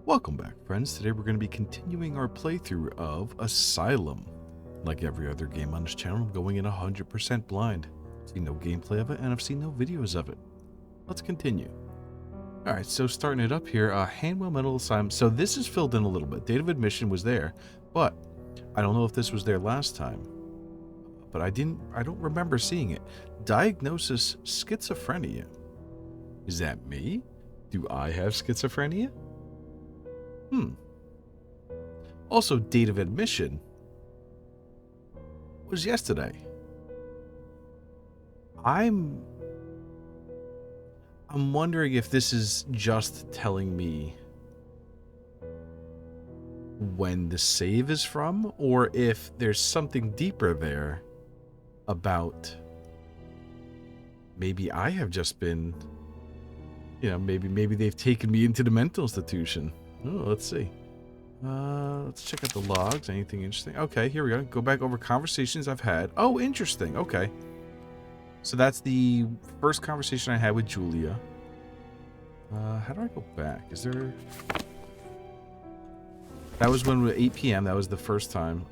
Welcome back, friends. Today we're going to be continuing our playthrough of Asylum. Like every other game on this channel, I'm going in 100% blind. I've seen no gameplay of it, and I've seen no videos of it. Let's continue. Alright, so starting it up here, Hanwell Mental Asylum. So this is filled in a little bit. Date of admission was there, but I don't know if this was there last time. But I don't remember seeing it. Diagnosis schizophrenia. Is that me? Do I have schizophrenia? Also, date of admission was yesterday. I'm wondering if this is just telling me when the save is from, or if there's something deeper there about maybe I have just been, maybe they've taken me into the mental institution. Oh, let's see. Let's check out the logs. Anything interesting? Okay, here we go. Go back over conversations I've had. Oh, interesting. Okay. So that's the first conversation I had with Julia. How do I go back? Is there... That was when we were 8 p.m. That was the first time.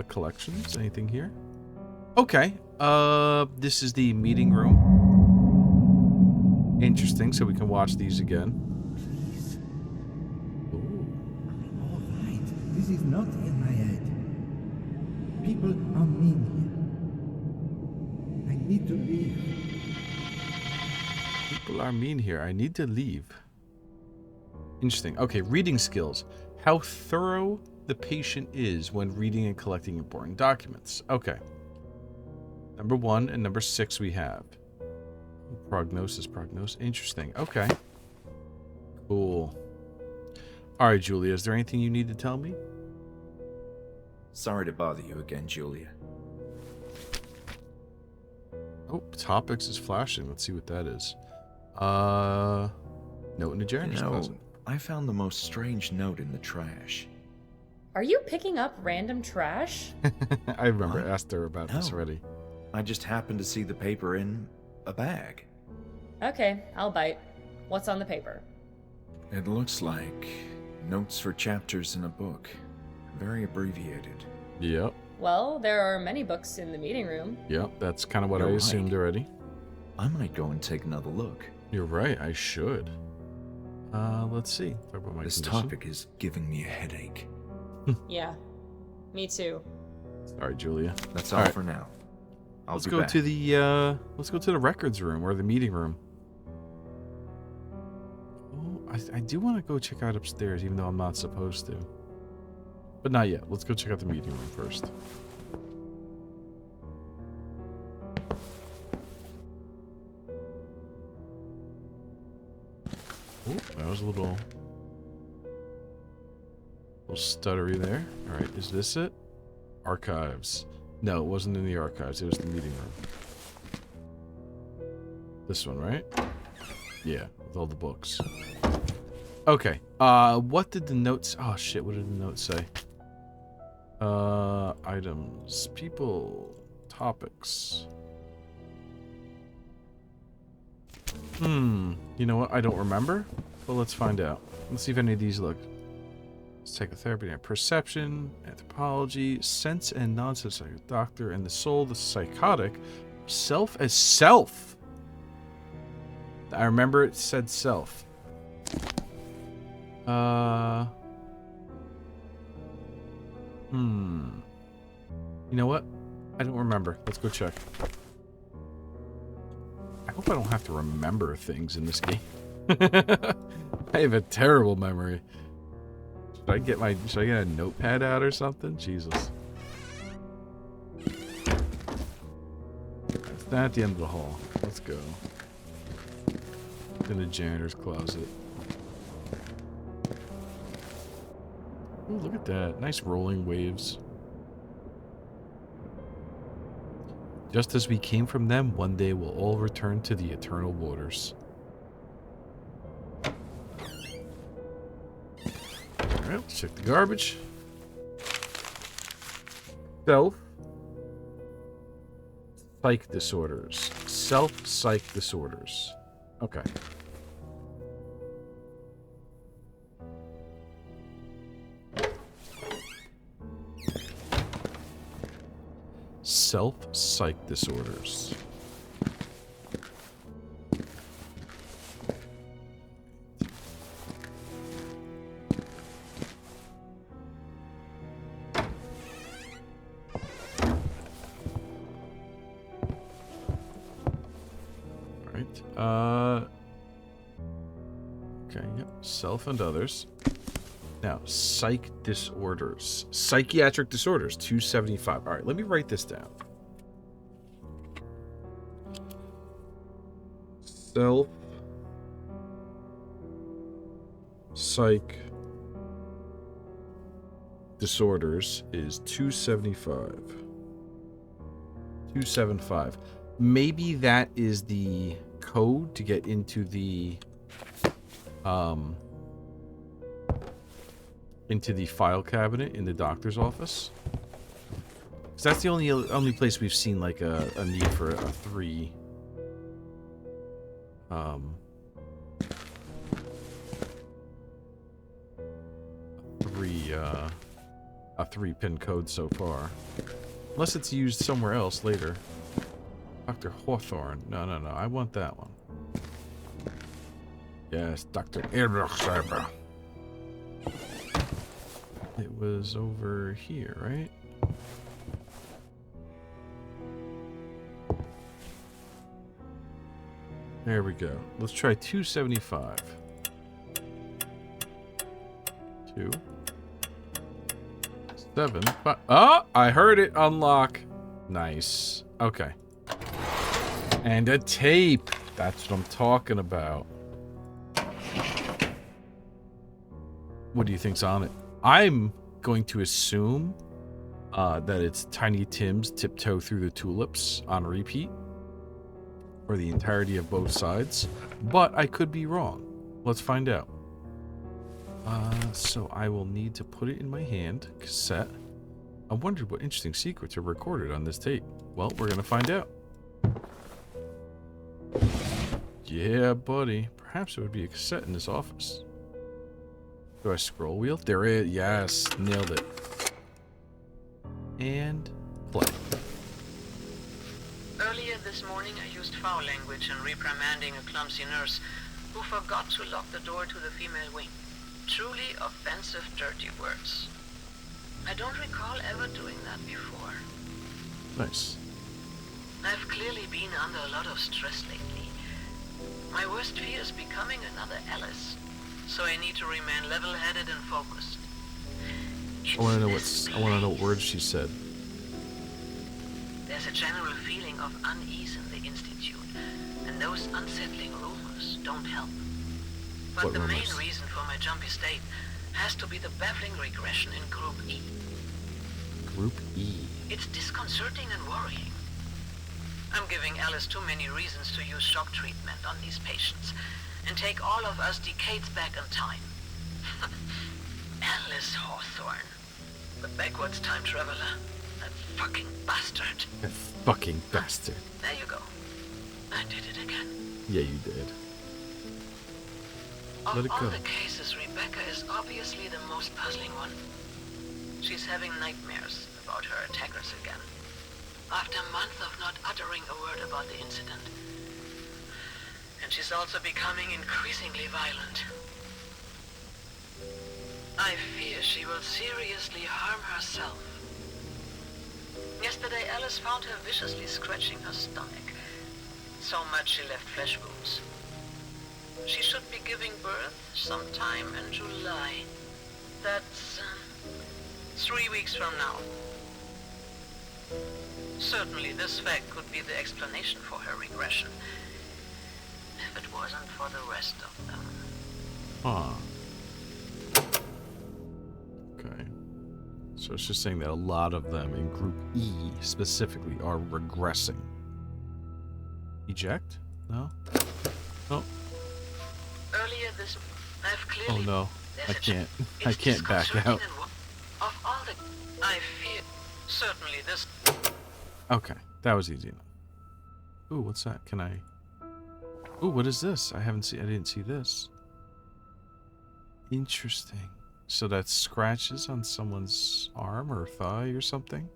Collections. Anything here? Okay. This is the meeting room. Interesting. So we can watch these again. This is not in my head. People are mean here. I need to leave. People are mean here. I need to leave. Interesting. Okay, reading skills. How thorough the patient is when reading and collecting important documents. Okay. Number 1 and number 6 we have. Prognosis. Interesting. Okay. Cool. Alright, Julia, is there anything you need to tell me? Sorry to bother you again, Julia. Oh, topics is flashing. Let's see what that is. Note in the janitor's closet. I found the most strange note in the trash. Are you picking up random trash? I remember I asked her about this already. I just happened to see the paper in a bag. Okay, I'll bite. What's on the paper? It looks like notes for chapters in a book. Very abbreviated. Yep. Well, there are many books in the meeting room. Yep, that's kind of what I You're assumed right. already. I might go and take another look. You're right, I should. Let's see. Talk about my This condition. topic is giving me a headache. Yeah, me too. Sorry, Julia. That's all for now. Let's go to the records room or the meeting room. Oh, I do want to go check out upstairs, even though I'm not supposed to. But not yet. Let's go check out the meeting room first. Oh, that was a little stuttery there. All right, is this it? Archives. No, it wasn't in the archives. It was the meeting room. This one, right? Yeah, with all the books. Okay. What did the notes... Oh, shit. What did the notes say? Items. People. Topics. You know what? I don't remember. Well, let's find out. Let's see if any of these look. Psychotherapy and perception, anthropology, sense and nonsense, doctor and the soul, the psychotic, self as self. I remember it said self. You know what? I don't remember. Let's go check. I hope I don't have to remember things in this game. I have a terrible memory. Should I get a notepad out or something? Jesus. It's not at the end of the hall. Let's go. In the janitor's closet. Ooh, look at that. Nice rolling waves. Just as we came from them, one day we'll all return to the eternal waters. Alright, let's check the garbage. Self-psych disorders. Self-psych disorders. Okay. self-psych disorders. Okay, yep. Self and others. Now, psych disorders. Psychiatric disorders, 275. All right, let me write this down. Self psych disorders is 275. 275. Maybe that is the code to get into the file cabinet in the doctor's office. Because that's the only place we've seen like a need for a three pin code so far. Unless it's used somewhere else later. Dr. Hawthorne. No. I want that one. Yes, Dr. Eberschreiber. It was over here, right? There we go. Let's try 275. 2 7 5. Oh, I heard it unlock. Nice. Okay. And a tape. That's what I'm talking about. What do you think's on it? I'm going to assume that it's Tiny Tim's Tiptoe Through the Tulips on repeat for the entirety of both sides, but I could be wrong. Let's find out. So I will need to put it in my hand, cassette. I wondered what interesting secrets are recorded on this tape. Well, we're gonna find out. Yeah, buddy. Perhaps it would be a cassette in this office. Do I scroll wheel? There it is. Yes, nailed it. And play. Earlier this morning, I used foul language in reprimanding a clumsy nurse who forgot to lock the door to the female wing. Truly offensive, dirty words. I don't recall ever doing that before. Nice. I've clearly been under a lot of stress lately. My worst fear is becoming another Alice, so I need to remain level-headed and focused. I want to know what words she said. There's a general feeling of unease in the Institute, and those unsettling rumors don't help. But What the rumors? main reason for my jumpy state has to be the baffling regression in Group E. Group E. It's disconcerting and worrying. I'm giving Alice too many reasons to use shock treatment on these patients and take all of us decades back in time. Alice Hawthorne, the backwards time traveler. That fucking bastard. That fucking bastard. There you go. I did it again. Yeah, you did. Of Let it all go. the cases, Rebecca is obviously the most puzzling one. She's having nightmares about her attackers again. After a month of not uttering a word about the incident. And she's also becoming increasingly violent. I fear she will seriously harm herself. Yesterday, Alice found her viciously scratching her stomach. So much she left flesh wounds. She should be giving birth sometime in July. That's 3 weeks from now. Certainly this fact could be the explanation for her regression. If it wasn't for the rest of them. Huh. Okay. So it's just saying that a lot of them in Group E specifically are regressing. Eject? No? Oh. Earlier this, I've clearly. Oh no. There's I a can't. it's I can't back disconcerting out. and of all the, I fear. Certainly this. Okay. That was easy enough. Ooh, what's that? Can I... Ooh, what is this? I didn't see this. Interesting. So that's scratches on someone's arm or thigh or something?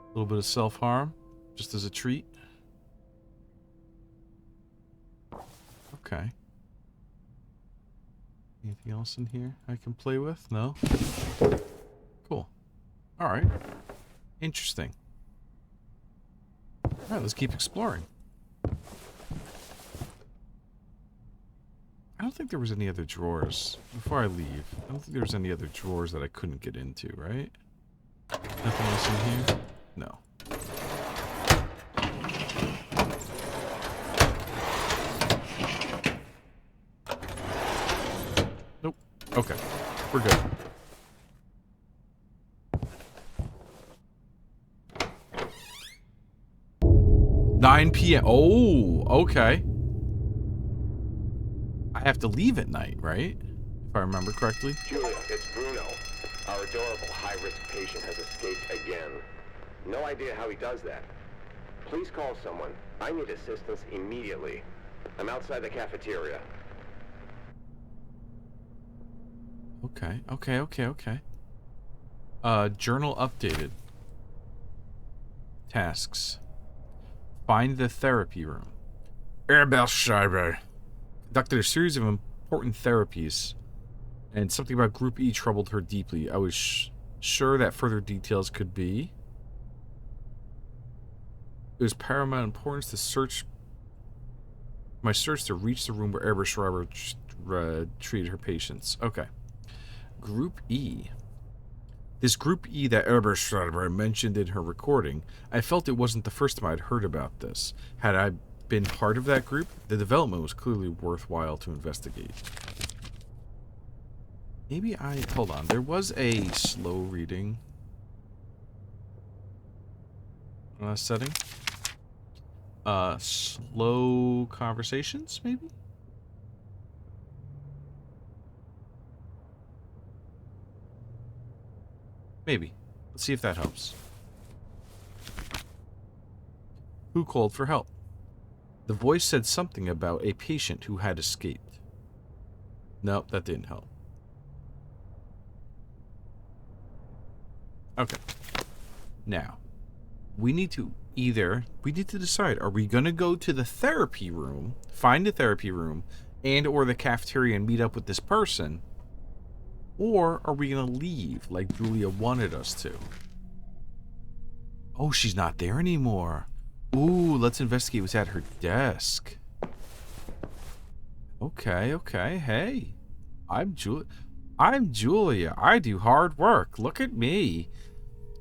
little bit of self-harm, just as a treat. Okay. Anything else in here I can play with? No? Cool. Alright. Interesting. Alright, let's keep exploring. I don't think there was any other drawers. Before I leave, I don't think there was any other drawers that I couldn't get into, right? Nothing else in here? No. Nope. Okay. We're good. $9 p.m. Oh, okay. I have to leave at night, right? If I remember correctly. Julia, it's Bruno. Our adorable high-risk patient has escaped again. No idea how he does that. Please call someone. I need assistance immediately. I'm outside the cafeteria. Okay. Journal updated. Tasks. Find the therapy room. Erbelschreiber conducted a series of important therapies, and something about Group E troubled her deeply. I was sure that further details could be. It was paramount importance to search to reach the room where Eberschreiber treated her patients. Okay. Group E. This Group E that Eberschreiber mentioned in her recording, I felt it wasn't the first time I'd heard about this. Had I been part of that group, the development was clearly worthwhile to investigate. Hold on, there was a slow reading setting. Slow conversations, maybe? Maybe. Let's see if that helps. Who called for help? The voice said something about a patient who had escaped. Nope, that didn't help. Okay. Now, we need to decide, are we going to go to the therapy room, find the therapy room, and or the cafeteria and meet up with this person? Or are we going to leave like Julia wanted us to? Oh, she's not there anymore. Ooh, let's investigate what's at her desk. Okay. Hey, I'm Julia. I do hard work. Look at me.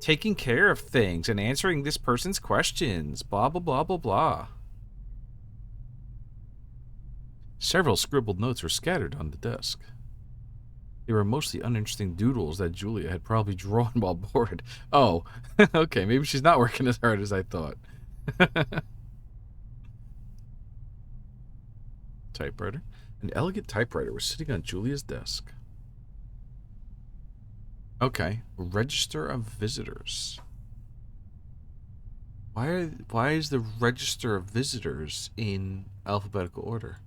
Taking care of things and answering this person's questions. Blah, blah, blah, blah, blah. Several scribbled notes were scattered on the desk. They were mostly uninteresting doodles that Julia had probably drawn while bored. Oh, okay, maybe she's not working as hard as I thought. Typewriter. An elegant typewriter was sitting on Julia's desk. Okay, register of visitors. Why is the register of visitors in alphabetical order?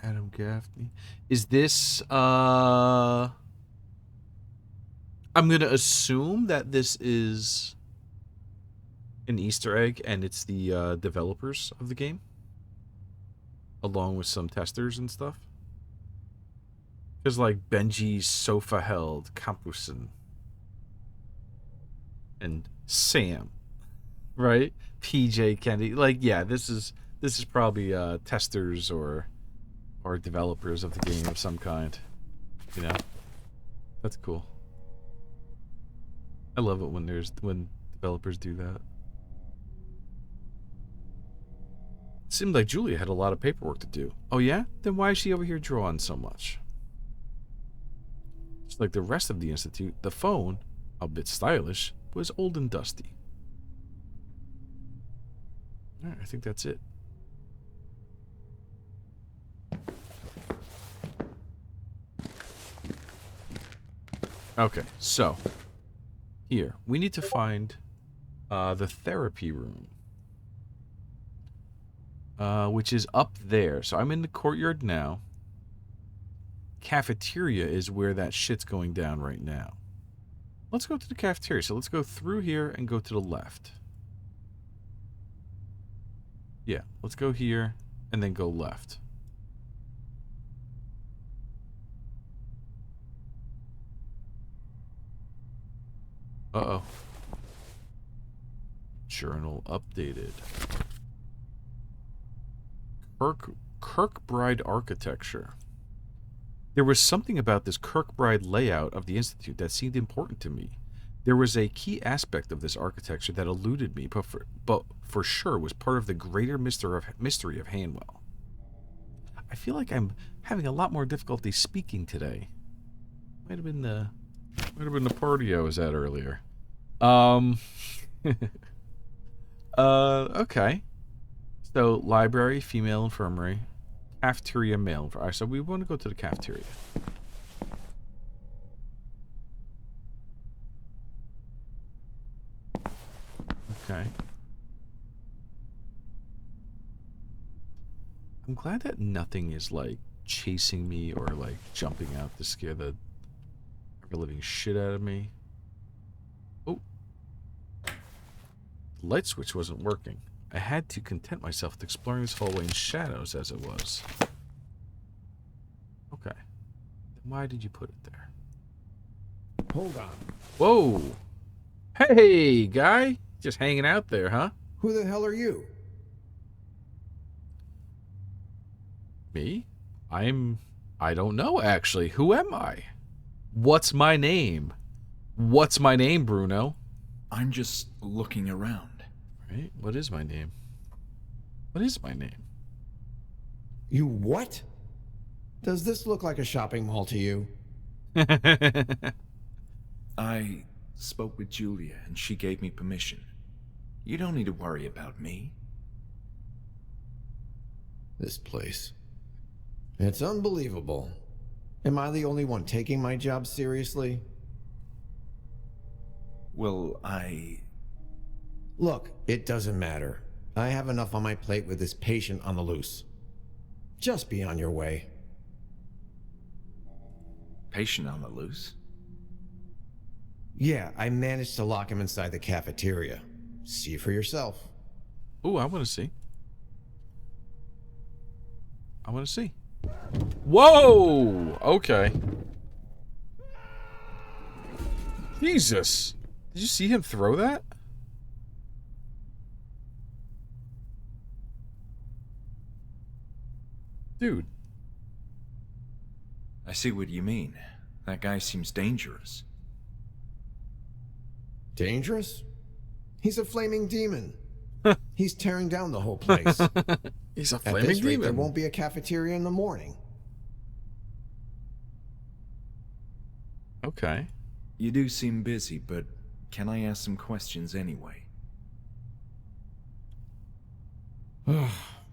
Adam Gaffney. Is this I'm gonna assume that this is an Easter egg and it's the developers of the game, along with some testers and stuff. Because like Benji Sofa held Campusen and Sam, right? PJ Kennedy. Like, yeah, this is probably testers or developers of the game of some kind. You know, that's cool. I love it when developers do that. It seemed like Julia had a lot of paperwork to do. Oh yeah? Then why is she over here drawing so much? Just like the rest of the Institute, the phone, a bit stylish, was old and dusty. Alright, I think that's it. Okay, so here, we need to find the therapy room. Which is up there. So I'm in the courtyard now. Cafeteria is where that shit's going down right now. Let's go to the cafeteria. So let's go through here and go to the left. Yeah, let's go here and then go left. Uh-oh. Journal updated. Kirkbride architecture. There was something about this Kirkbride layout of the Institute that seemed important to me. There was a key aspect of this architecture that eluded me, but for sure was part of the greater mystery of Hanwell. I feel like I'm having a lot more difficulty speaking today. Might have been the party I was at earlier. Okay. So library, female infirmary, cafeteria, male infirmary. So we want to go to the cafeteria. Okay. I'm glad that nothing is like chasing me or like jumping out to scare the living shit out of me. Oh. The light switch wasn't working. I had to content myself with exploring this hallway in shadows as it was. Okay. Then why did you put it there? Hold on. Whoa! Hey, guy! Just hanging out there, huh? Who the hell are you? Me? I don't know, actually. Who am I? What's my name? What's my name, Bruno? I'm just looking around. Right? What is my name? What is my name? You what? Does this look like a shopping mall to you? I spoke with Julia, and she gave me permission. You don't need to worry about me. This place. It's unbelievable. Am I the only one taking my job seriously? Well, Look, it doesn't matter. I have enough on my plate with this patient on the loose. Just be on your way. Patient on the loose? Yeah, I managed to lock him inside the cafeteria. See for yourself. Ooh, I want to see. I want to see. Whoa! Okay. Jesus. Did you see him throw that? Dude. I see what you mean. That guy seems dangerous. Dangerous? He's a flaming demon. He's tearing down the whole place. He's a At flaming this rate, demon. there won't be a cafeteria in the morning. Okay. You do seem busy, but can I ask some questions anyway?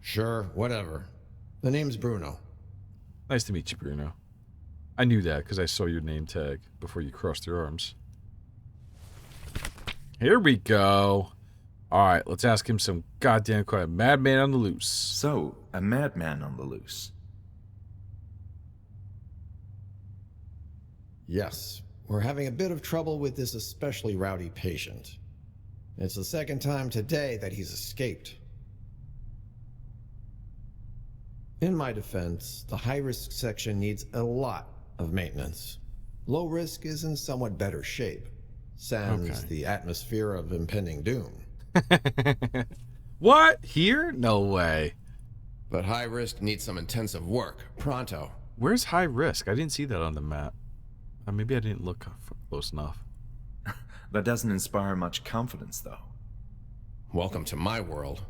Sure, whatever. The name's Bruno. Nice to meet you, Bruno. I knew that because I saw your name tag before you crossed your arms. Here we go. Alright, let's ask him some goddamn question. Madman on the loose. So, a madman on the loose. Yes, we're having a bit of trouble with this especially rowdy patient. It's the second time today that he's escaped. In my defense, the high-risk section needs a lot of maintenance. Low risk is in somewhat better shape, sans Okay. the atmosphere of impending doom. What? Here? No way. But high risk needs some intensive work, pronto. Where's high risk? I didn't see that on the map. Maybe I didn't look close enough. That doesn't inspire much confidence, though. Welcome to my world.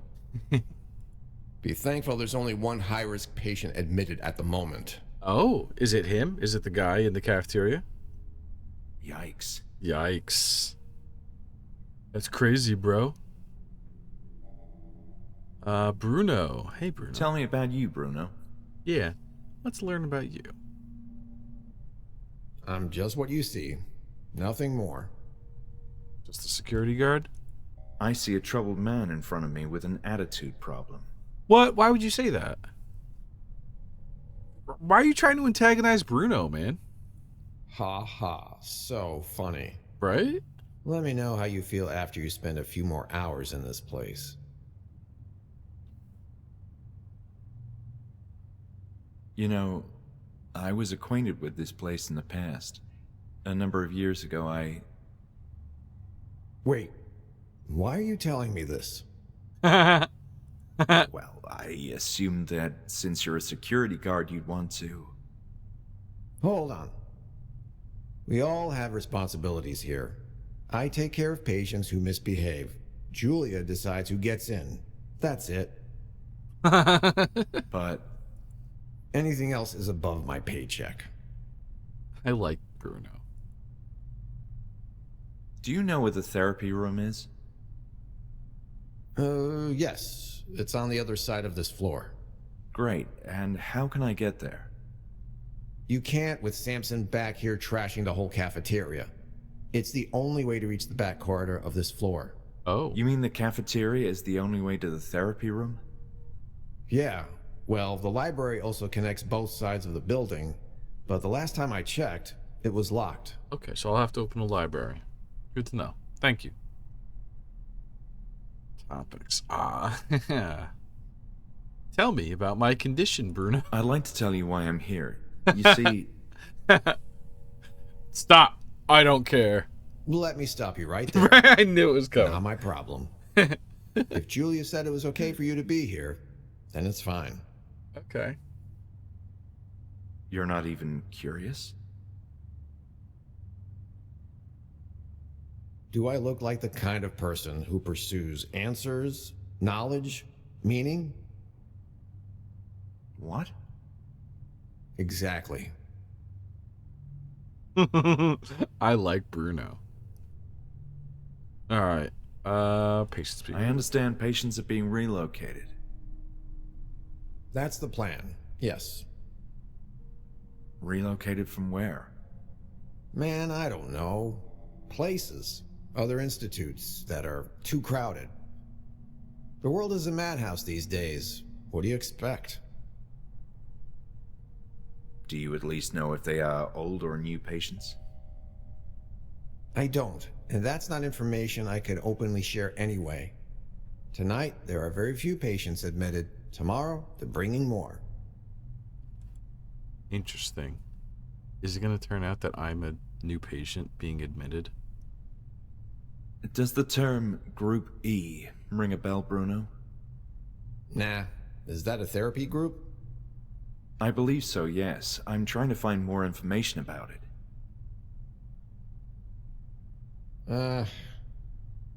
Be thankful there's only one high-risk patient admitted at the moment. Oh, is it him? Is it the guy in the cafeteria? Yikes. Yikes. That's crazy, bro. Bruno. Hey, Bruno. Tell me about you, Bruno. Yeah, let's learn about you. I'm just what you see. Nothing more. Just a security guard? I see a troubled man in front of me with an attitude problem. What? Why would you say that? Why are you trying to antagonize Bruno, man? Ha ha, so funny. Right? Let me know how you feel after you spend a few more hours in this place. You know, I was acquainted with this place in the past. A number of years ago, Wait, why are you telling me this? well, I assumed that since you're a security guard, you'd want to. Hold on. We all have responsibilities here. I take care of patients who misbehave. Julia decides who gets in. That's it. But Anything else is above my paycheck. I like Bruno. do you know where the therapy room is? Yes. It's on the other side of this floor. Great, and how can I get there? You can't with Samson back here trashing the whole cafeteria. It's the only way to reach the back corridor of this floor. Oh. You mean the cafeteria is the only way to the therapy room? Yeah. Well, the library also connects both sides of the building, but the last time I checked, it was locked. Okay, so I'll have to open a library. Good to know. Thank you. Topics. Tell me about my condition, Bruno. I'd like to tell you why I'm here. You see, Stop. I don't care. Let me stop you right there. I knew it was Not coming. my problem. If Julia said it was okay for you to be here, then it's fine. Okay. you're not even curious? Do I look like the kind of person who pursues answers, knowledge, meaning? What? Exactly. I like Bruno. All right. Patience. I understand patients are being relocated. That's the plan. Yes. Relocated from where? Man, I don't know. Places. Other institutes that are too crowded. The world is a madhouse these days. What do you expect? Do you at least know if they are old or new patients? I don't, and that's not information I could openly share anyway. Tonight, there are very few patients admitted. Tomorrow, they're bringing more. Interesting. Is it going to turn out that I'm a new patient being admitted? Does the term Group E ring a bell, Bruno? Nah, is that a therapy group? I believe so, yes. I'm trying to find more information about it.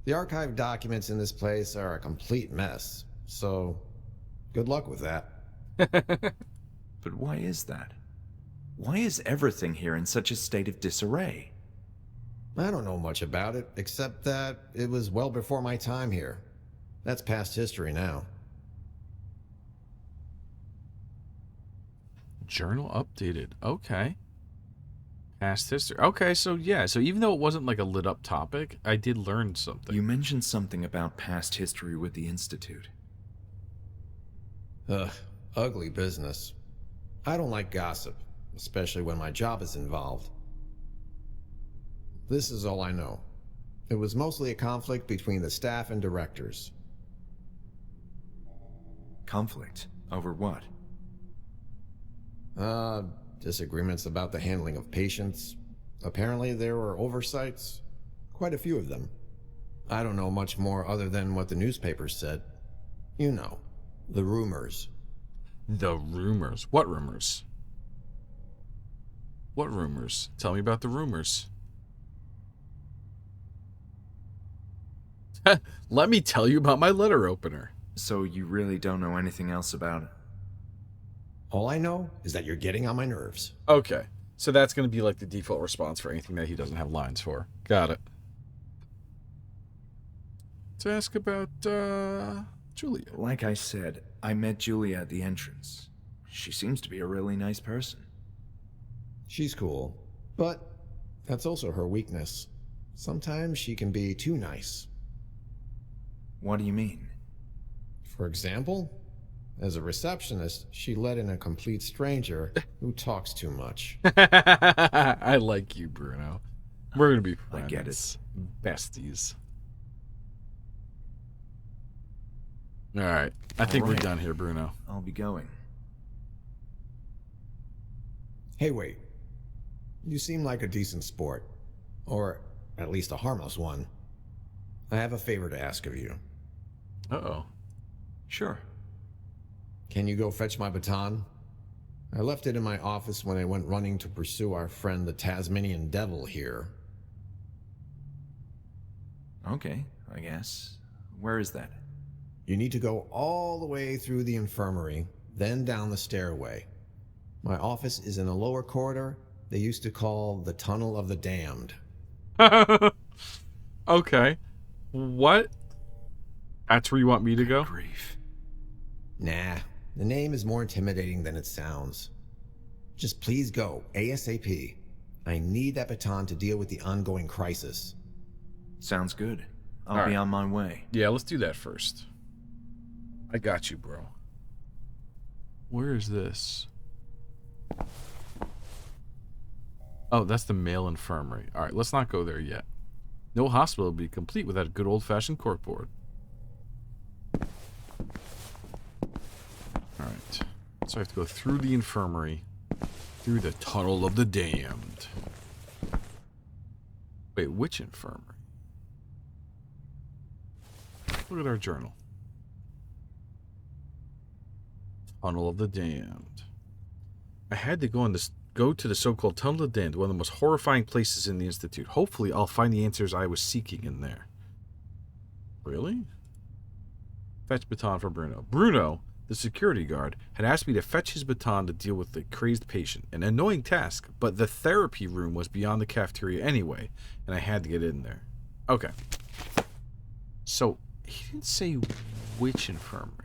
The archive documents in this place are a complete mess, so good luck with that. But why is that? Why is everything here in such a state of disarray? I don't know much about it, except that it was well before my time here. That's past history now. Journal updated. Okay. Past history. Okay, so yeah. So even though it wasn't like a lit up topic, I did learn something. You mentioned something about past history with the Institute. Ugly business. I don't like gossip, especially when my job is involved. This is all I know. It was mostly a conflict between the staff and directors. Conflict? Over what? Disagreements about the handling of patients. Apparently there were oversights. Quite a few of them. I don't know much more other than what the newspapers said. You know, the rumors. The rumors. What rumors? What rumors? Tell me about the rumors. Let me tell you about my letter opener. So you really don't know anything else about it? All I know is that you're getting on my nerves. Okay. So that's going to be like the default response for anything that he doesn't have lines for. Got it. To ask about, Julia. Like I said, I met Julia at the entrance. She seems to be a really nice person. She's cool, but that's also her weakness. Sometimes she can be too nice. What do you mean? For example, as a receptionist, she let in a complete stranger who talks too much. I like you, Bruno. We're gonna be I friends. get it. Besties. Alright. I think we're Alright. done here, Bruno. I'll be going. Hey, wait. You seem like a decent sport. Or at least a harmless one. I have a favor to ask of you. Uh-oh. Sure. Can you go fetch my baton? I left it in my office when I went running to pursue our friend the Tasmanian Devil here. Okay, I guess. Where is that? You need to go all the way through the infirmary, then down the stairway. My office is in a lower corridor they used to call the Tunnel of the Damned. Okay. What? That's where you want me to go? Grief. Nah, the name is more intimidating than it sounds. Just please go, ASAP. I need that baton to deal with the ongoing crisis. Sounds good. I'll All be right. on my way. Yeah, let's do that first. I got you, bro. Where is this? Oh, that's the male infirmary. Alright, let's not go there yet. No hospital would be complete without a good old-fashioned corkboard. Alright. So I have to go through the infirmary. Through the Tunnel of the Damned. Wait, which infirmary? Look at our journal. Tunnel of the Damned. I had to go to the so-called Tunnel of the Damned, one of the most horrifying places in the Institute. Hopefully, I'll find the answers I was seeking in there. Really? Fetch baton for Bruno. Bruno, the security guard, had asked me to fetch his baton to deal with the crazed patient. An annoying task, but the therapy room was beyond the cafeteria anyway, and I had to get in there. Okay. So, he didn't say which infirmary.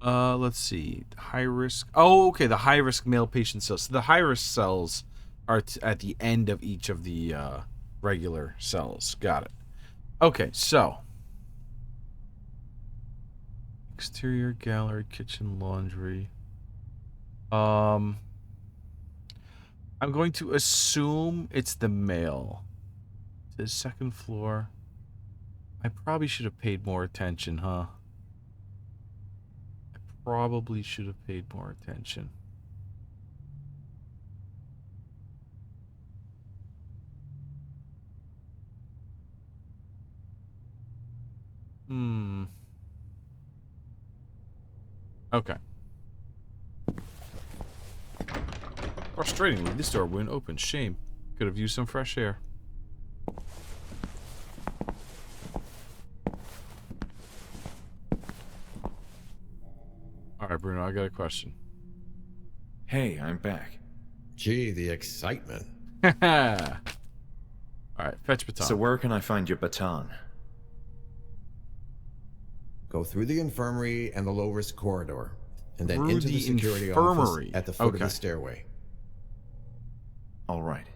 Let's see. High risk. Oh, okay. The high risk male patient cells. So the high risk cells are at the end of each of the regular cells. Got it. Okay, so exterior gallery, kitchen, laundry. I'm going to assume it's the male. It says second floor. I probably should have paid more attention, huh? Probably should have paid more attention. Okay. Frustratingly, this door wouldn't open. Shame. Could have used some fresh air. Alright, Bruno, I got a question. Hey, I'm back. Gee, the excitement. Alright, fetch baton. So where can I find your baton? Go through the infirmary and the low-risk corridor, and then Through into the the security infirmary. office at the foot of Okay. the stairway. All right.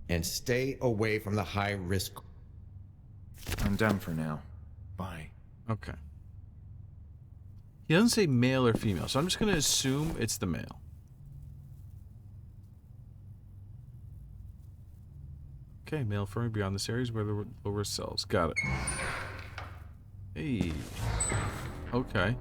And stay away from the high-risk... I'm done for now. Bye. Okay. He doesn't say male or female, so I'm just going to assume it's the male. Okay, male infirmary beyond this area is where the lower cells. Got it. Hey. Okay.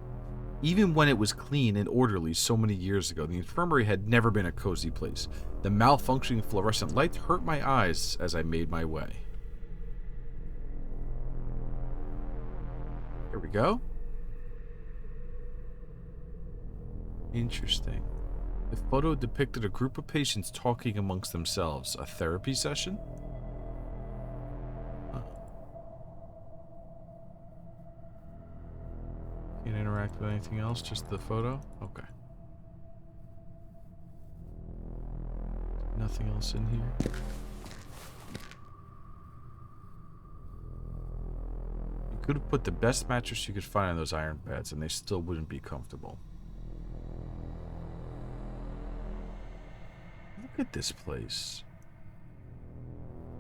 Even when it was clean and orderly so many years ago, the infirmary had never been a cozy place. The malfunctioning fluorescent light hurt my eyes as I made my way. Here we go. Interesting. The photo depicted a group of patients talking amongst themselves. A therapy session? Huh. Can't interact with anything else, just the photo? Okay. Nothing else in here. You could have put the best mattress you could find on those iron beds and they still wouldn't be comfortable. Look at this place.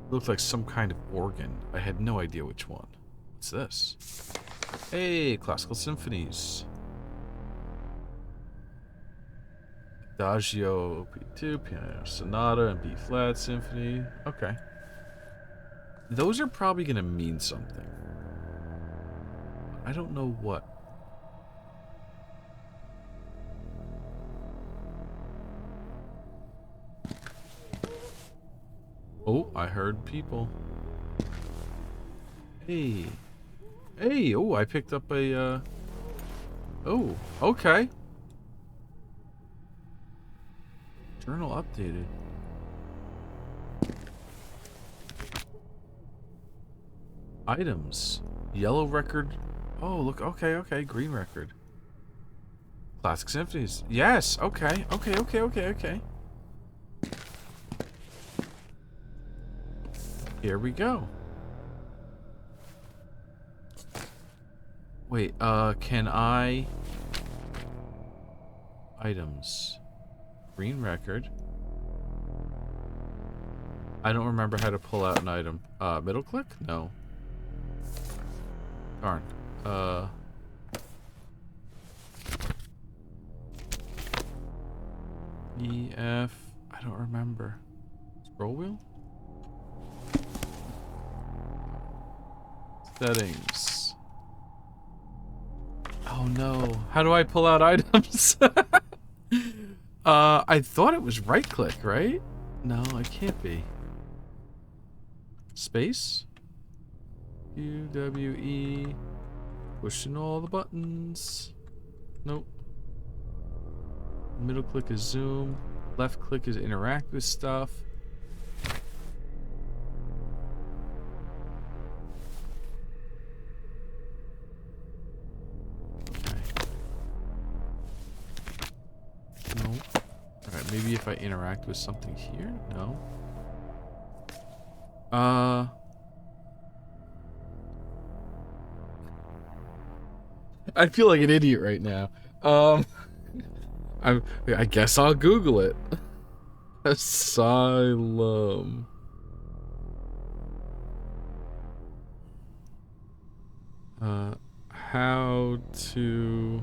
It looked like some kind of organ. I had no idea which one. What's this? Hey, classical symphonies. Adagio, P2, Piano Sonata, and B flat Symphony. Okay. Those are probably going to mean something. I don't know what. Oh, I heard people. Hey. Hey, oh, I picked up a, Oh, okay. Journal updated. Items. Yellow record. Oh, look, okay, green record. Classic symphonies. Yes, okay. Here we go. Wait, can I... Items. Green record. I don't remember how to pull out an item. Middle click? No. Darn. E, F... I don't remember. Scroll wheel? Settings. Oh no. How do I pull out items? I thought it was right click, right? No, it can't be. Space? U, W, E. Pushing all the buttons. Nope. Middle click is zoom. Left click is interact with stuff. Maybe if I interact with something here? No. I feel like an idiot right now. I guess I'll Google it. Asylum. How to...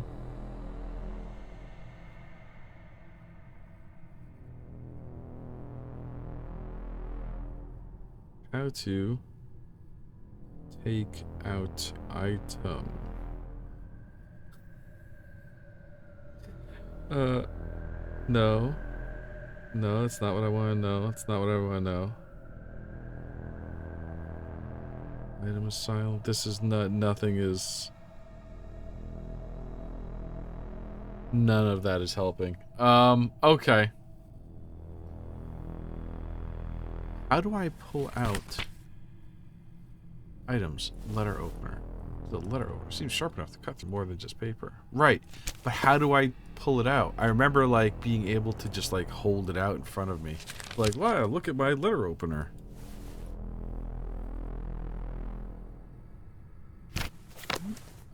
How to take out item. No. No, that's not what I want to know. That's not what I want to know. Item asylum. This is not, nothing is... None of that is helping. Okay. How do I pull out items? Letter opener. The letter opener seems sharp enough to cut through more than just paper. Right, but how do I pull it out? I remember like being able to just like hold it out in front of me. Like, wow, look at my letter opener.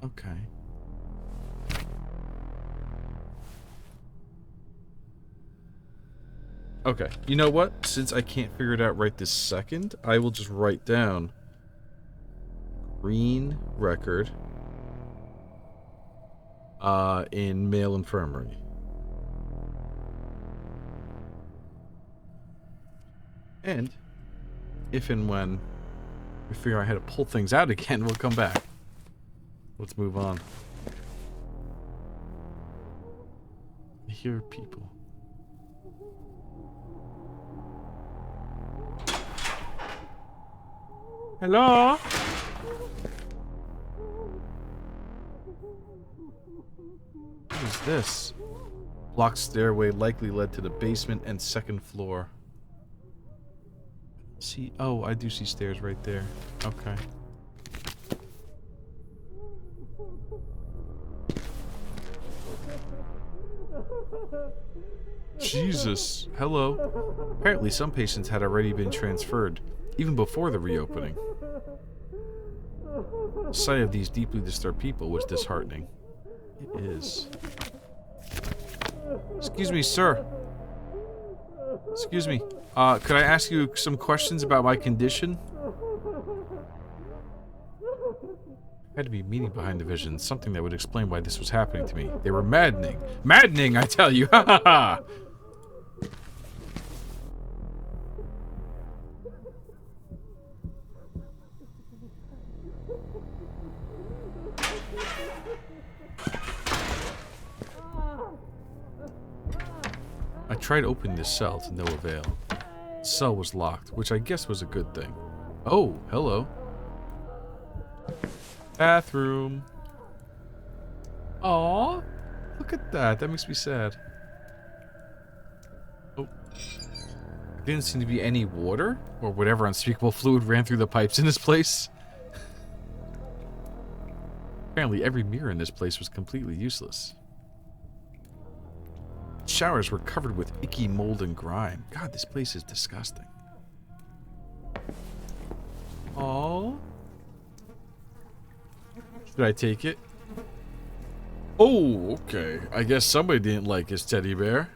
Okay. Okay, you know what? Since I can't figure it out right this second, I will just write down green record in male infirmary. And if and when we figure out how to pull things out again, we'll come back. Let's move on. I hear people. Hello? What is this? Blocked stairway likely led to the basement and second floor. See, oh, I do see stairs right there. Okay. Jesus. Hello. Apparently some patients had already been transferred, even before the reopening. The sight of these deeply disturbed people was disheartening. It is. Excuse me, sir. Excuse me. Could I ask you some questions about my condition? I had to be meaning behind the vision, something that would explain why this was happening to me. They were maddening. Maddening, I tell you! Ha ha ha! I tried opening this cell to no avail. The cell was locked, which I guess was a good thing. Oh, hello. Bathroom. Aw, look at that. That makes me sad. Oh. There didn't seem to be any water or whatever unspeakable fluid ran through the pipes in this place. Apparently every mirror in this place was completely useless. Showers were covered with icky mold and grime. God, this place is disgusting. Oh. Should I take it? Oh, okay. I guess somebody didn't like his teddy bear.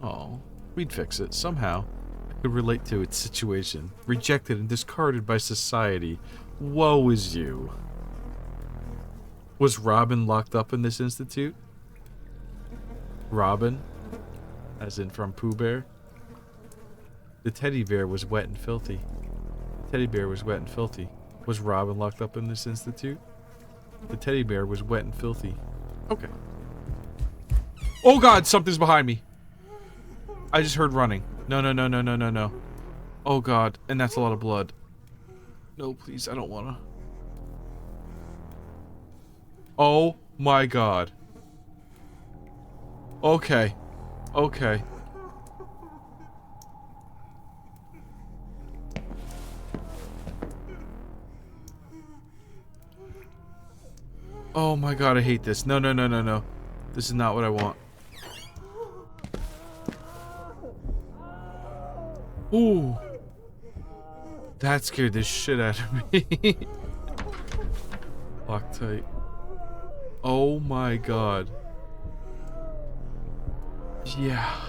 Oh, we'd fix it. Somehow, I could relate to its situation. Rejected and discarded by society. Woe is you. Was Robin locked up in this institute? Robin? As in from Pooh Bear? The teddy bear was wet and filthy. The teddy bear was wet and filthy. Was Robin locked up in this institute? The teddy bear was wet and filthy. Okay. Oh god, something's behind me. I just heard running. No, no, no, no, no, no, no. Oh god, and that's a lot of blood. No, please, I don't wanna. Oh my god. Okay. Okay. Oh my god, I hate this. No, no, no, no, no. This is not what I want. Ooh. That scared the shit out of me. Lock tight. Oh my god. Yeah.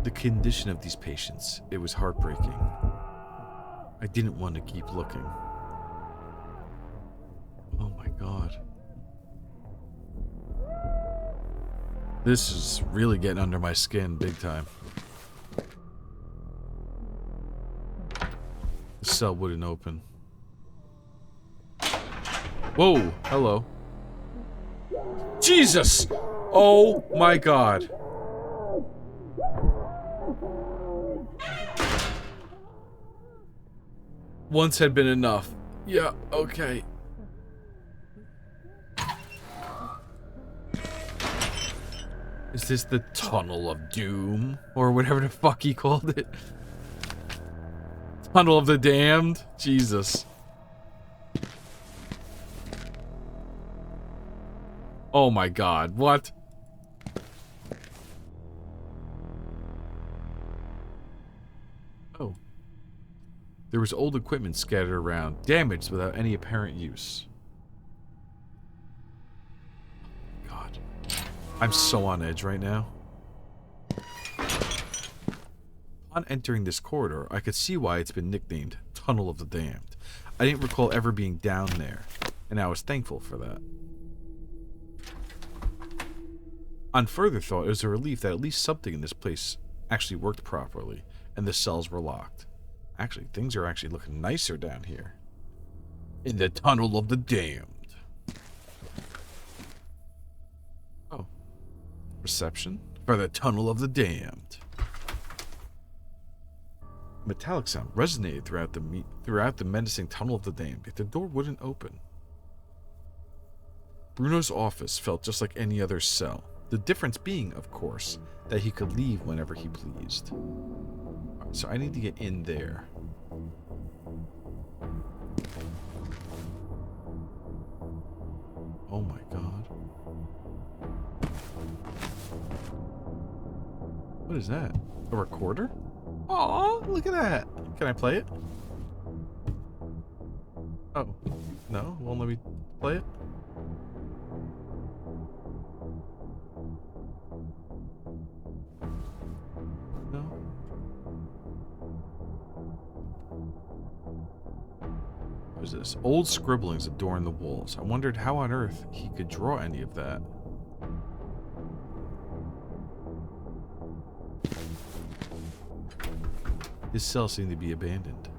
The condition of these patients, it was heartbreaking. I didn't want to keep looking. Oh my god. This is really getting under my skin big time. The cell wouldn't open. Whoa, hello. Jesus! Oh my god. Once had been enough. Yeah, okay. Is this the Tunnel of Doom? Or whatever the fuck he called it? Tunnel of the Damned? Jesus. Oh my god, what? Oh. There was old equipment scattered around, damaged without any apparent use. God. I'm so on edge right now. Upon entering this corridor, I could see why it's been nicknamed Tunnel of the Damned. I didn't recall ever being down there, and I was thankful for that. On further thought, it was a relief that at least something in this place actually worked properly, and the cells were locked. Actually, things are actually looking nicer down here. In the Tunnel of the Damned. Oh. Reception for the Tunnel of the Damned. Metallic sound resonated throughout the menacing Tunnel of the Damned, yet the door wouldn't open. Bruno's office felt just like any other cell. The difference being, of course, that he could leave whenever he pleased. Right, so I need to get in there. Oh my god. What is that? A recorder? Aw, look at that. Can I play it? Oh, no? Won't let me play it? No? What is this? Old scribblings adorn the walls. I wondered how on earth he could draw any of that. His cell seemed to be abandoned.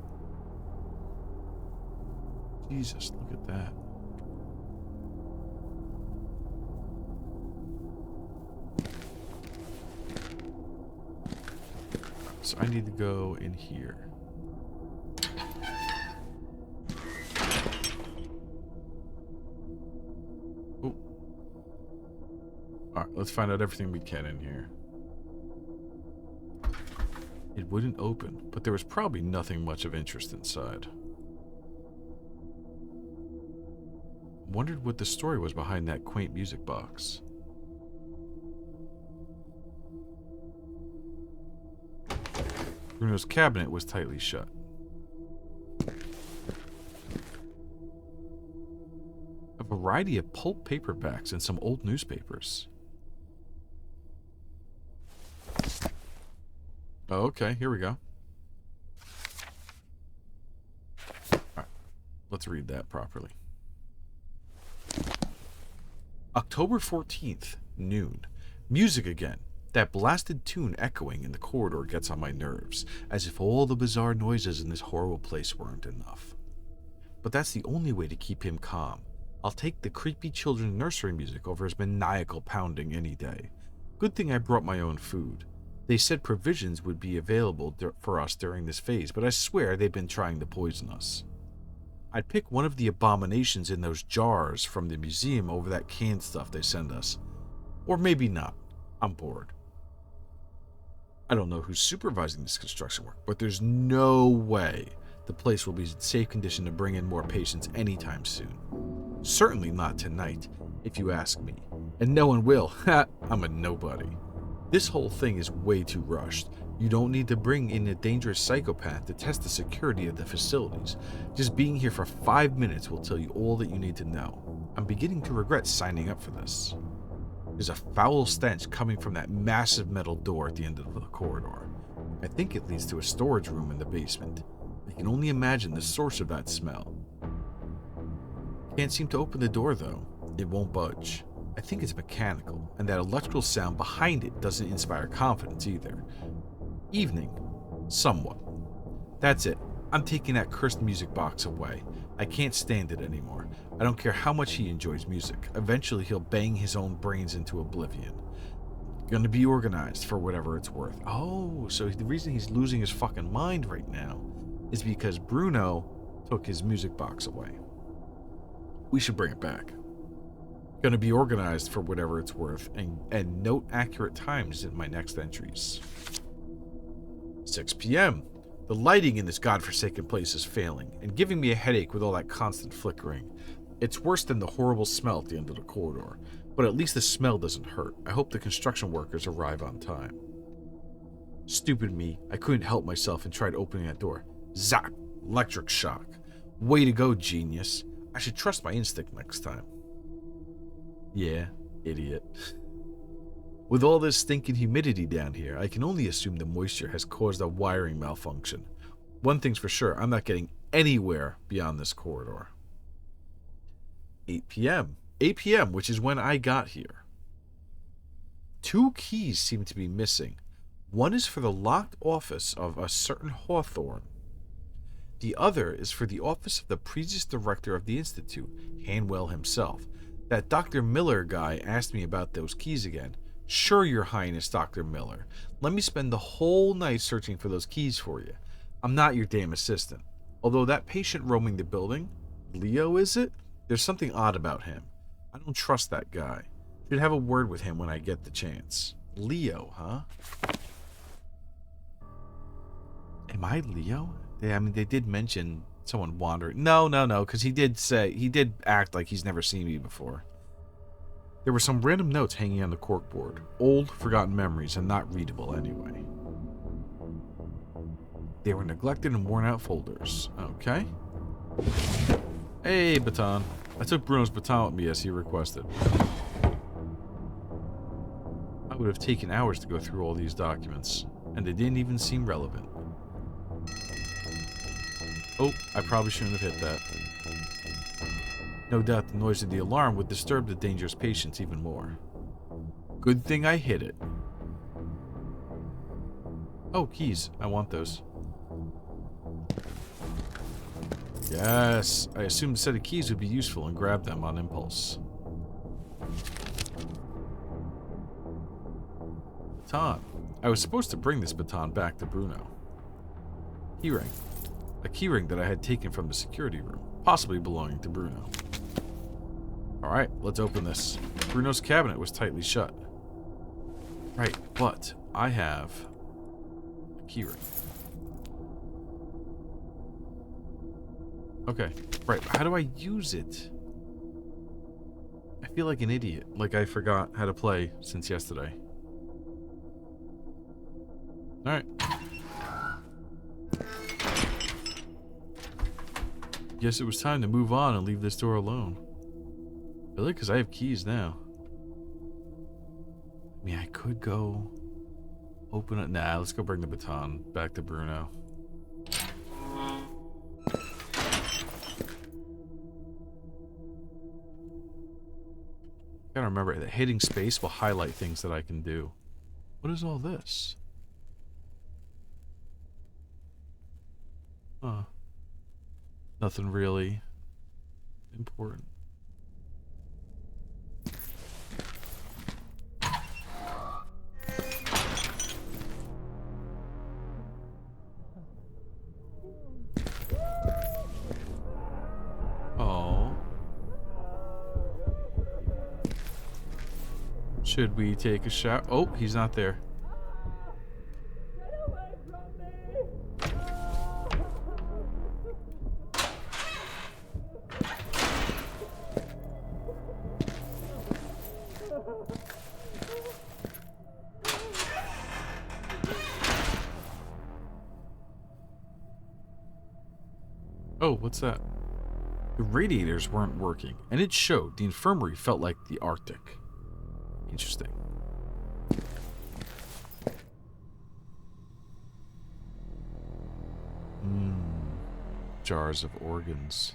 Jesus, look at that. So I need to go in here. Oh. Alright, let's find out everything we can in here. It wouldn't open, but there was probably nothing much of interest inside. Wondered what the story was behind that quaint music box. Bruno's cabinet was tightly shut. A variety of pulp paperbacks and some old newspapers. Oh, okay, here we go. Alright, let's read that properly. October 14th, noon. Music again. That blasted tune echoing in the corridor gets on my nerves, as if all the bizarre noises in this horrible place weren't enough. But that's the only way to keep him calm. I'll take the creepy children's nursery music over his maniacal pounding any day. Good thing I brought my own food. They said provisions would be available for us during this phase, but I swear they've been trying to poison us. I'd pick one of the abominations in those jars from the museum over that canned stuff they send us. Or maybe not. I'm bored. I don't know who's supervising this construction work, but there's no way the place will be in safe condition to bring in more patients anytime soon. Certainly not tonight, if you ask me. And no one will. I'm a nobody. This whole thing is way too rushed. You don't need to bring in a dangerous psychopath to test the security of the facilities. Just being here for 5 minutes will tell you all that you need to know. I'm beginning to regret signing up for this. There's a foul stench coming from that massive metal door at the end of the corridor. I think it leads to a storage room in the basement. I can only imagine the source of that smell. Can't seem to open the door though. It won't budge. I think it's mechanical, and that electrical sound behind it doesn't inspire confidence either. Evening. Somewhat. That's it. I'm taking that cursed music box away. I can't stand it anymore. I don't care how much he enjoys music. Eventually he'll bang his own brains into oblivion. Gonna be organized for whatever it's worth. Oh, so the reason he's losing his fucking mind right now is because Bruno took his music box away. We should bring it back. Gonna be organized for whatever it's worth and note accurate times in my next entries. 6 p.m. The lighting in this godforsaken place is failing and giving me a headache with all that constant flickering. It's worse than the horrible smell at the end of the corridor, but at least the smell doesn't hurt. I hope the construction workers arrive on time. Stupid me, I couldn't help myself and tried opening that door. Zap! Electric shock. Way to go, genius. I should trust my instinct next time. Yeah, idiot. With all this stinking humidity down here, I can only assume the moisture has caused a wiring malfunction. One thing's for sure, I'm not getting anywhere beyond this corridor. 8 p.m. 8 p.m., which is when I got here. 2 keys seem to be missing. One is for the locked office of a certain Hawthorne. The other is for the office of the previous director of the Institute, Hanwell himself. That Dr. Miller guy asked me about those keys again. Sure, Your Highness, Dr. Miller. Let me spend the whole night searching for those keys for you. I'm not your damn assistant. Although that patient roaming the building, Leo is it? There's something odd about him. I don't trust that guy. Should have a word with him when I get the chance. Leo, huh? Am I Leo? They did mention someone wandering. No, because he did act like he's never seen me before. There were some random notes hanging on the corkboard. Old, forgotten memories, and not readable anyway. They were neglected and worn out folders. Okay. Hey, baton. I took Bruno's baton with me as he requested. I would have taken hours to go through all these documents, and they didn't even seem relevant. Oh, I probably shouldn't have hit that. No doubt the noise of the alarm would disturb the dangerous patients even more. Good thing I hit it. Oh, keys. I want those. Yes, I assumed a set of keys would be useful and grabbed them on impulse. Baton. I was supposed to bring this baton back to Bruno. Keyring. A keyring that I had taken from the security room, possibly belonging to Bruno. Alright, let's open this. Bruno's cabinet was tightly shut. Right, but I have a keyring. Okay, right, how do I use it? I feel like an idiot, like I forgot how to play since yesterday. Alright. Guess it was time to move on and leave this door alone. Really? Because I have keys now. I mean, I could go open it. Nah, let's go bring the baton back to Bruno. Gotta remember that hitting space will highlight things that I can do. What is all this? Huh. Nothing really important. Oh. Should we take a shot? Oh, he's not there. Oh, what's that? The radiators weren't working, and it showed. The infirmary felt like the Arctic. Interesting. Jars of organs.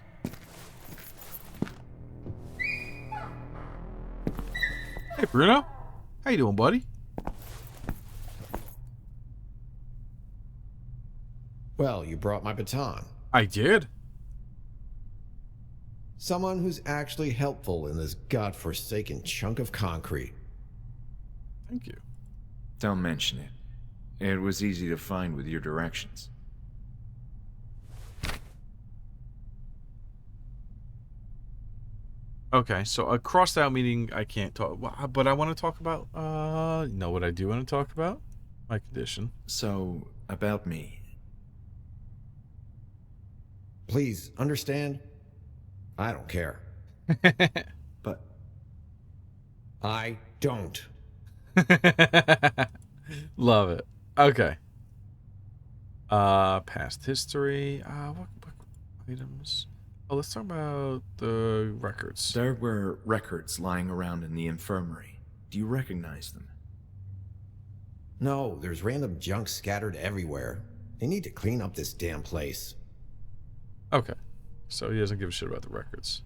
Hey, Bruno. How you doing, buddy? Well, you brought my baton. I did. Someone who's actually helpful in this godforsaken chunk of concrete. Thank you. Don't mention it. It was easy to find with your directions. Okay, so a crossed out meaning I can't talk, but I want to talk about, you know what I do want to talk about? My condition. So, about me. Please, understand? I don't care. But I don't. Love it. Okay. Past history. What items? Oh, let's talk about the records. there were records lying around in the infirmary. Do you recognize them? No, there's random junk scattered everywhere. They need to clean up this damn place. Okay. So he doesn't give a shit about the records.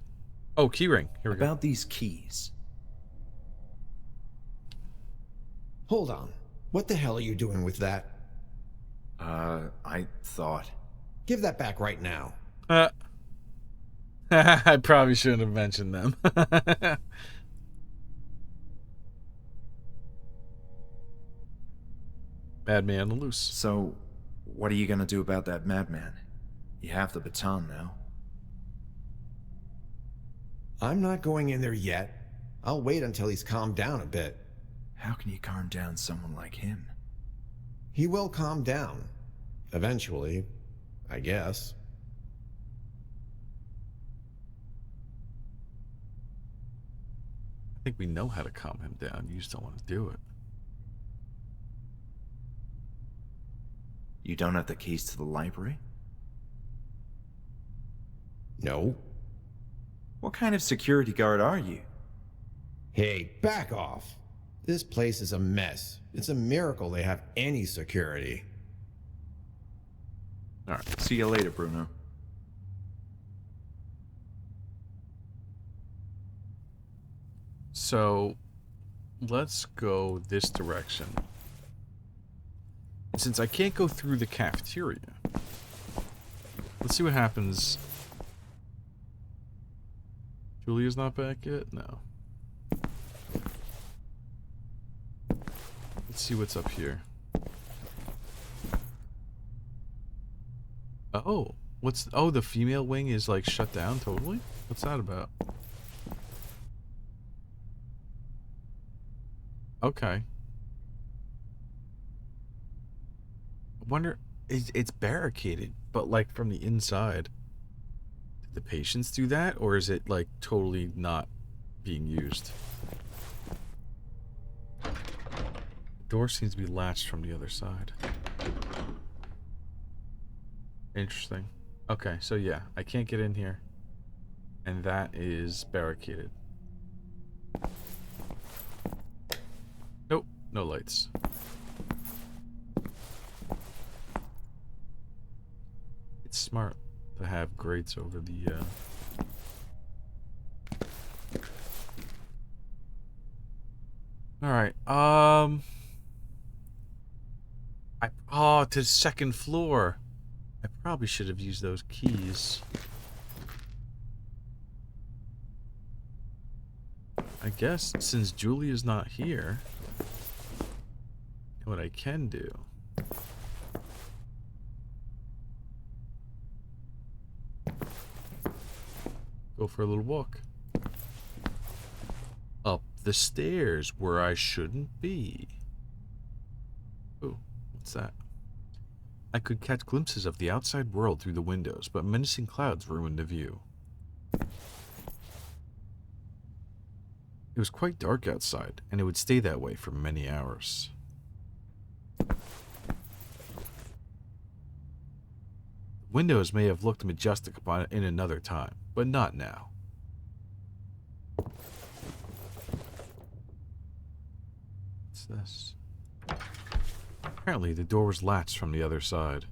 Oh, keyring. Here we go. About these keys. Hold on. What the hell are you doing with that? I thought... Give that back right now. I probably shouldn't have mentioned them. Madman on the loose. So, what are you gonna do about that madman? You have the baton now. I'm not going in there yet. I'll wait until he's calmed down a bit. How can you calm down someone like him? He will calm down. Eventually, I guess. I think we know how to calm him down. You just don't want to do it. You don't have the keys to the library? No. What kind of security guard are you? Hey, back off. This place is a mess. It's a miracle they have any security. Alright. See you later, Bruno. So, let's go this direction. Since I can't go through the cafeteria, let's see what happens Julia's not back yet? No. Let's see what's up here. Oh, oh, the female wing is like shut down totally? What's that about? Okay. I wonder, it's barricaded, but like from the inside. Did the patients do that, or is it like totally not being used? The door seems to be latched from the other side. Interesting. Okay, so yeah, I can't get in here. And that is barricaded. Nope, no lights. It's smart to have grates over the, Alright, oh, to the second floor. I probably should have used those keys. I guess since Julia's not here, what I can do. Go for a little walk. Up the stairs where I shouldn't be. Ooh, what's that? I could catch glimpses of the outside world through the windows, but menacing clouds ruined the view. It was quite dark outside, and it would stay that way for many hours. Windows may have looked majestic upon it in another time, but not now. What's this? Apparently, the door was latched from the other side.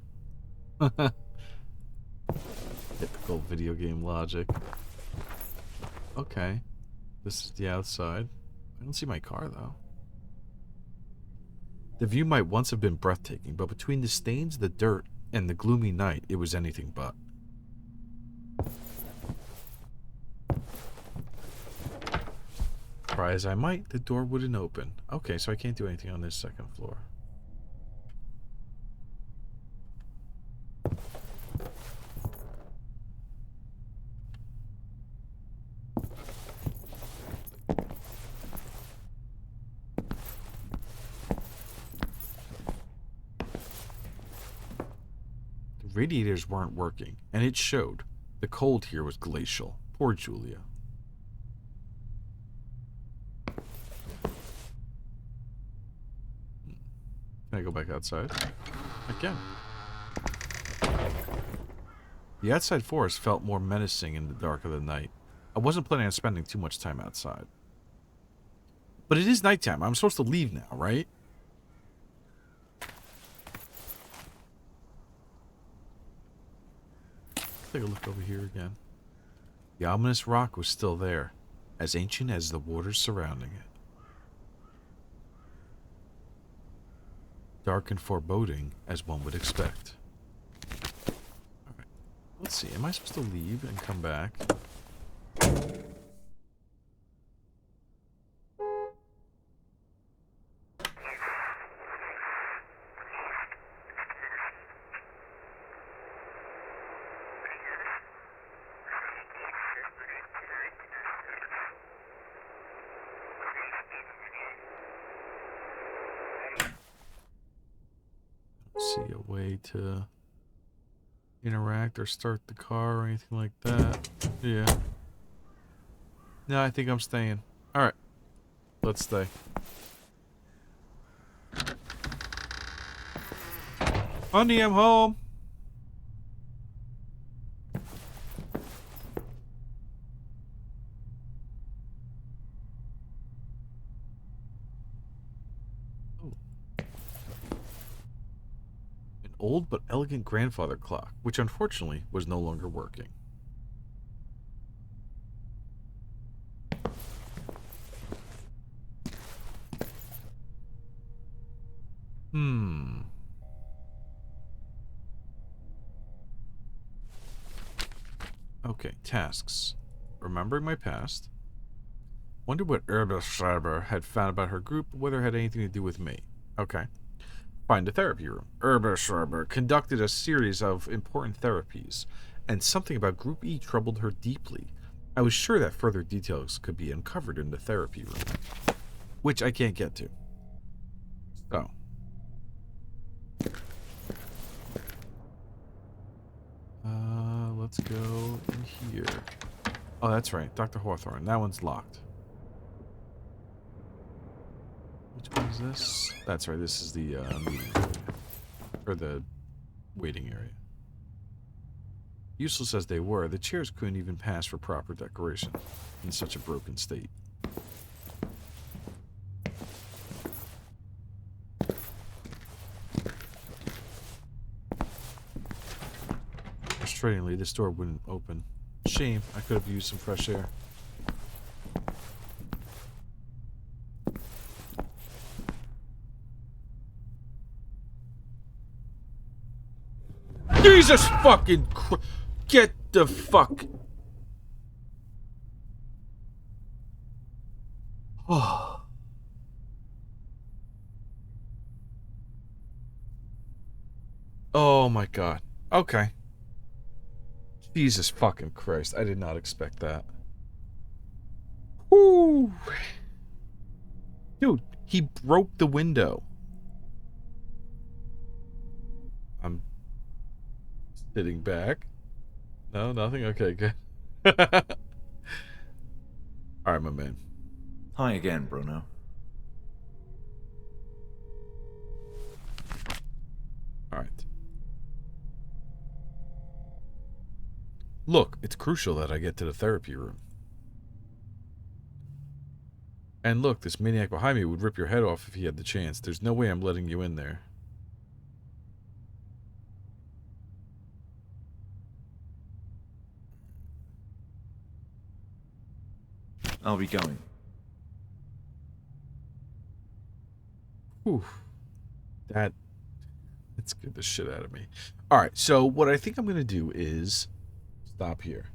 Typical video game logic. Okay. This is the outside. I don't see my car, though. The view might once have been breathtaking, but between the stains, the dirt, and the gloomy night, it was anything but. Try as I might, the door wouldn't open. Okay, so I can't do anything on this second floor. The radiators weren't working, and it showed. The cold here was glacial. Poor Julia. Can I go back outside? I can. The outside forest felt more menacing in the dark of the night. I wasn't planning on spending too much time outside. But it is nighttime. I'm supposed to leave now, right? Take a look over here again. The ominous rock was still there, as ancient as the waters surrounding it. Dark and foreboding, as one would expect. Alright, let's see. Am I supposed to leave and come back? See a way to interact or start the car or anything like that. Yeah. No, I think I'm staying. Alright. Let's stay. Honey, I'm home. Old but elegant grandfather clock, which unfortunately was no longer working. Okay, tasks. remembering my past. Wondered what Schreiber had found about her group, whether it had anything to do with me. Okay. Find a therapy room. Schreiber conducted a series of important therapies, and something about Group E troubled her deeply. I was sure that further details could be uncovered in the therapy room, which I can't get to. So. Let's go in here. Oh, that's right. Dr. Hawthorne. That one's locked. Which one is this? That's right. This is the meeting area. Or the waiting area. Useless as they were, the chairs couldn't even pass for proper decoration in such a broken state. Frustratingly, this door wouldn't open. Shame. I could have used some fresh air. Jesus fucking Christ. Get the fuck. Oh. Oh my god. Okay. Jesus fucking Christ. I did not expect that. Whoo. Dude, he broke the window. I'm sitting back. No, nothing? Okay, good. Alright, my man. Hi again, Bruno. Alright. Look, it's crucial that I get to the therapy room. And look, this maniac behind me would rip your head off if he had the chance. There's no way I'm letting you in there. I'll be going. Whew. That scared the shit out of me. Alright, so what I think I'm going to do is stop here.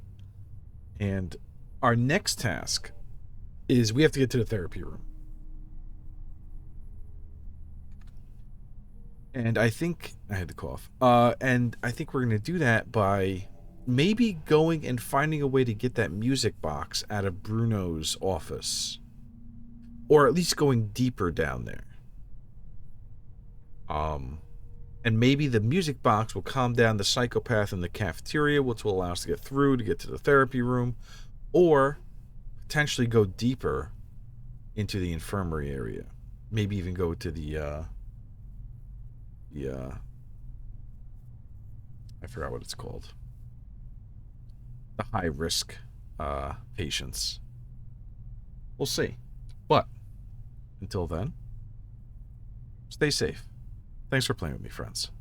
And our next task is we have to get to the therapy room. And I think I had to cough. And I think we're going to do that by maybe going and finding a way to get that music box out of Bruno's office. Or at least going deeper down there. And maybe the music box will calm down the psychopath in the cafeteria, which will allow us to get through to get to the therapy room. Or potentially go deeper into the infirmary area. Maybe even go to the I forgot what it's called. The high risk patients. We'll see. But until then, stay safe. Thanks for playing with me, friends.